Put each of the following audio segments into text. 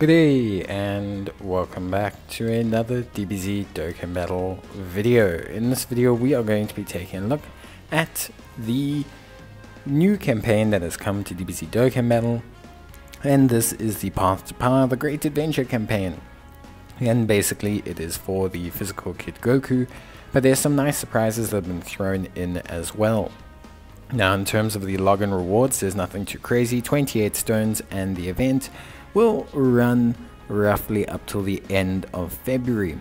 Good day and welcome back to another DBZ Dokkan Battle video. In this video we are going to be taking a look at the new campaign that has come to DBZ Dokkan Battle, and this is the Path to Power, the Great Adventure campaign. And basically it is for the physical Kid Goku, but there's some nice surprises that have been thrown in as well. Now in terms of the login rewards, there's nothing too crazy, 28 stones, and the event will run roughly up till the end of February.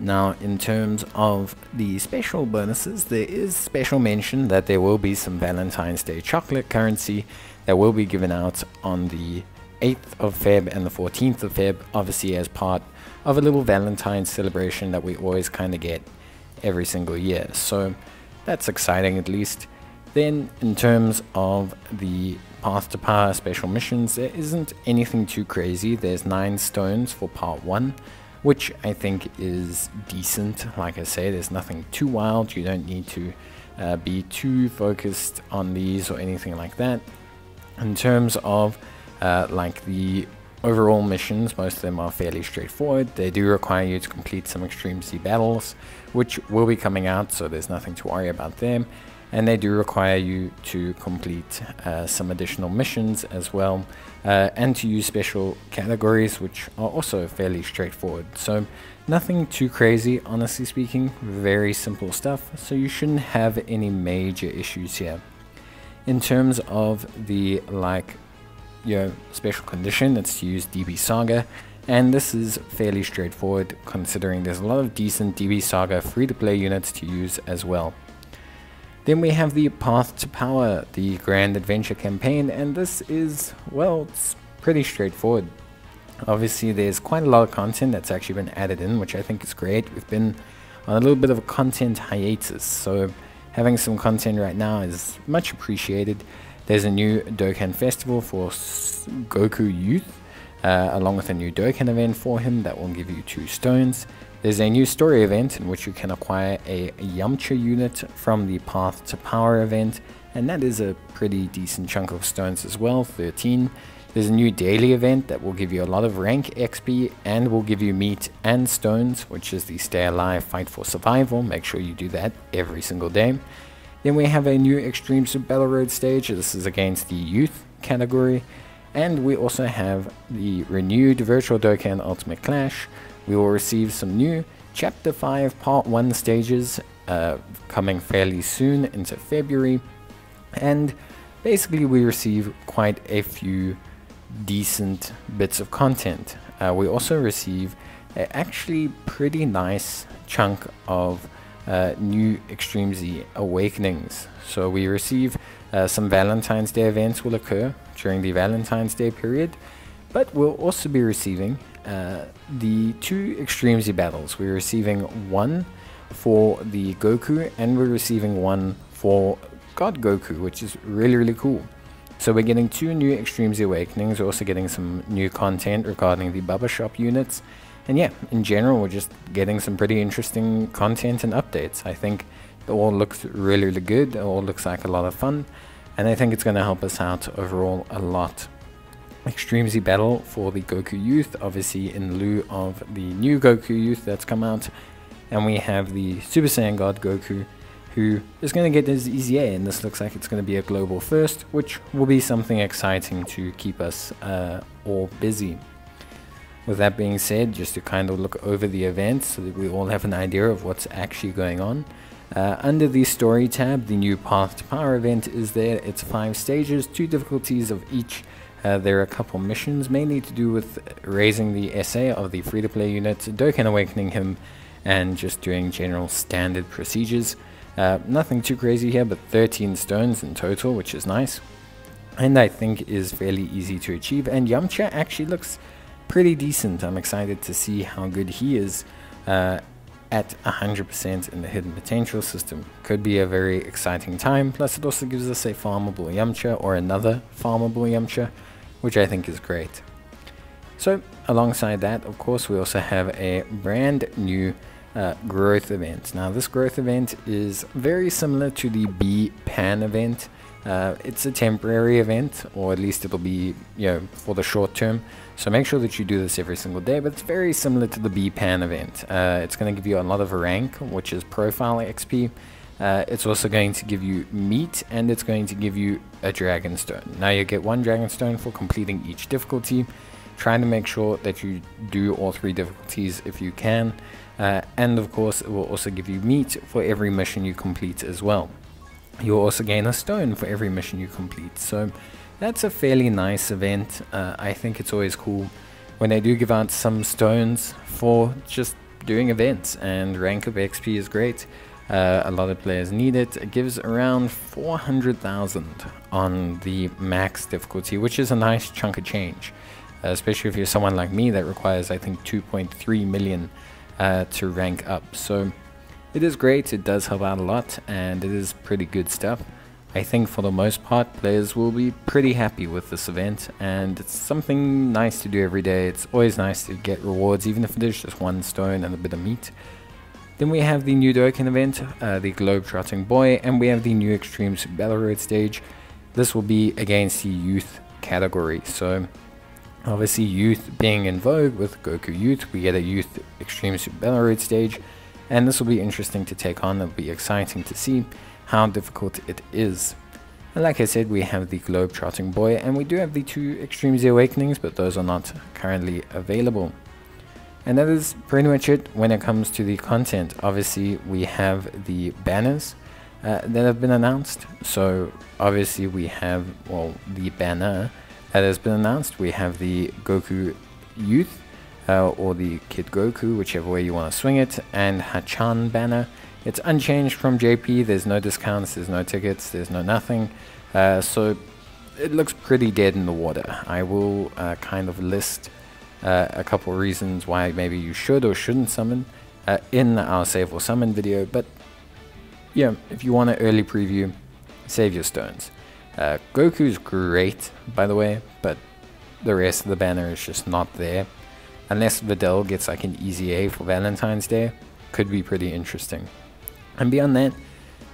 Now in terms of the special bonuses, there is special mention that there will be some Valentine's Day chocolate currency that will be given out on the 8th of Feb and the 14th of Feb, obviously as part of a little Valentine's celebration that we always kind of get every single year. So that's exciting at least. Then in terms of the Path to Power special missions, there isn't anything too crazy. There's 9 stones for part 1, which I think is decent. Like I say, there's nothing too wild. You don't need to be too focused on these or anything like that. In terms of like the overall missions, most of them are fairly straightforward. They do require you to complete some Extreme Z battles, which will be coming out, so there's nothing to worry about them. And they do require you to complete some additional missions as well, and to use special categories, which are also fairly straightforward. So nothing too crazy, honestly speaking, very simple stuff, so you shouldn't have any major issues here. In terms of the special condition, it's to use DB Saga, and this is fairly straightforward considering there's a lot of decent DB Saga free-to-play units to use as well. Then we have the Path to Power, the Grand Adventure campaign, and this is, well, it's pretty straightforward. Obviously there's quite a lot of content that's actually been added in, which I think is great. We've been on a little bit of a content hiatus, so having some content right now is much appreciated. There's a new Dokkan Festival for Goku Youth, along with a new Dokkan event for him that will give you 2 stones. There's a new story event in which you can acquire a Yamcha unit from the Path to Power event, and that is a pretty decent chunk of stones as well, 13. There's a new daily event that will give you a lot of rank XP and will give you meat and stones, which is the Stay Alive Fight for Survival. Make sure you do that every single day. Then we have a new Extreme Super Battle Road stage. This is against the youth category. And we also have the renewed Virtual Dokkan Ultimate Clash. We will receive some new Chapter 5 Part 1 stages coming fairly soon into February. And basically we receive quite a few decent bits of content. We also receive a actually pretty nice chunk of new Extreme Z Awakenings. So we receive some Valentine's Day events will occur during the Valentine's Day period, but we'll also be receiving the 2 Extreme Z battles. We're receiving one for the Goku, and we're receiving one for God Goku, which is really cool. So we're getting 2 new Extreme Z Awakenings. We're also getting some new content regarding the Bubba Shop units. And yeah, in general, we're just getting some pretty interesting content and updates. I think it all looks really good. It all looks like a lot of fun. And I think it's going to help us out overall a lot. Extreme Z Battle for the Goku Youth, obviously in lieu of the new Goku Youth that's come out. And we have the Super Saiyan God Goku, who is going to get his EZA, and this looks like it's going to be a global first, which will be something exciting to keep us all busy. With that being said, just to kind of look over the events so that we all have an idea of what's actually going on. Under the story tab, the new Path to Power event is there. It's 5 stages, 2 difficulties of each. There are a couple missions mainly to do with raising the SA of the free-to-play unit, Dokkan Awakening him, and just doing general standard procedures. Nothing too crazy here, but 13 stones in total, which is nice. And I think is fairly easy to achieve. And Yamcha actually looks pretty decent. I'm excited to see how good he is at 100% in the Hidden Potential system. Could be a very exciting time. Plus it also gives us a farmable Yamcha, or another farmable Yamcha, which I think is great. So alongside that, of course, we also have a brand new growth event. Now this growth event is very similar to the B-Pan event. It's a temporary event, or at least it'll be, for the short term. So make sure that you do this every single day, but it's very similar to the B-Pan event. It's going to give you a lot of rank, which is profile XP. It's also going to give you meat, and it's going to give you a Dragonstone. Now you get 1 Dragonstone for completing each difficulty. Trying to make sure that you do all 3 difficulties if you can. And of course it will also give you meat for every mission you complete as well. You'll also gain a stone for every mission you complete. So that's a fairly nice event. I think it's always cool when they do give out some stones for just doing events, and rank of XP is great. A lot of players need it. It gives around 400,000 on the max difficulty, which is a nice chunk of change. Especially if you're someone like me that requires, I think, 2.3 million to rank up. So it is great, it does help out a lot, and it is pretty good stuff. I think for the most part players will be pretty happy with this event, and it's something nice to do every day. It's always nice to get rewards, even if it is just 1 stone and a bit of meat. Then we have the new Dokkan event, the Globetrotting Boy, and we have the new Extreme Super Battle Road stage. This will be against the youth category. So obviously youth being in vogue with Goku Youth, we get a youth Extreme Super Battle Road stage, and this will be interesting to take on. It'll be exciting to see how difficult it is. And like I said, we have the Globetrotting Boy, and we do have the 2 Extreme Z Awakenings, but those are not currently available. And that is pretty much it when it comes to the content. Obviously we have the banners that have been announced. So obviously we have, well, the banner that has been announced. We have the Goku Youth or the Kid Goku, whichever way you want to swing it, and Hachan banner. It's unchanged from JP. There's no discounts, there's no tickets, there's no nothing. So it looks pretty dead in the water. I will kind of list a couple reasons why maybe you should or shouldn't summon in our save or summon video. But yeah, if you want an early preview, save your stones. Goku's great, by the way, but the rest of the banner is just not there. Unless Videl gets like an easy A for Valentine's Day, could be pretty interesting. And beyond that,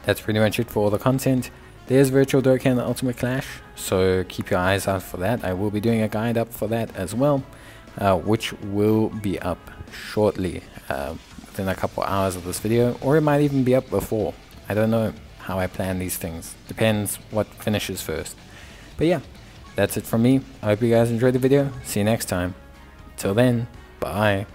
that's pretty much it for all the content. There's Virtual Dokkan Ultimate Clash, so keep your eyes out for that. I will be doing a guide up for that as well, which will be up shortly, within a couple hours of this video, or it might even be up before. I don't know how I plan these things. Depends what finishes first. But yeah, that's it from me. I hope you guys enjoyed the video. See you next time. Till then, bye.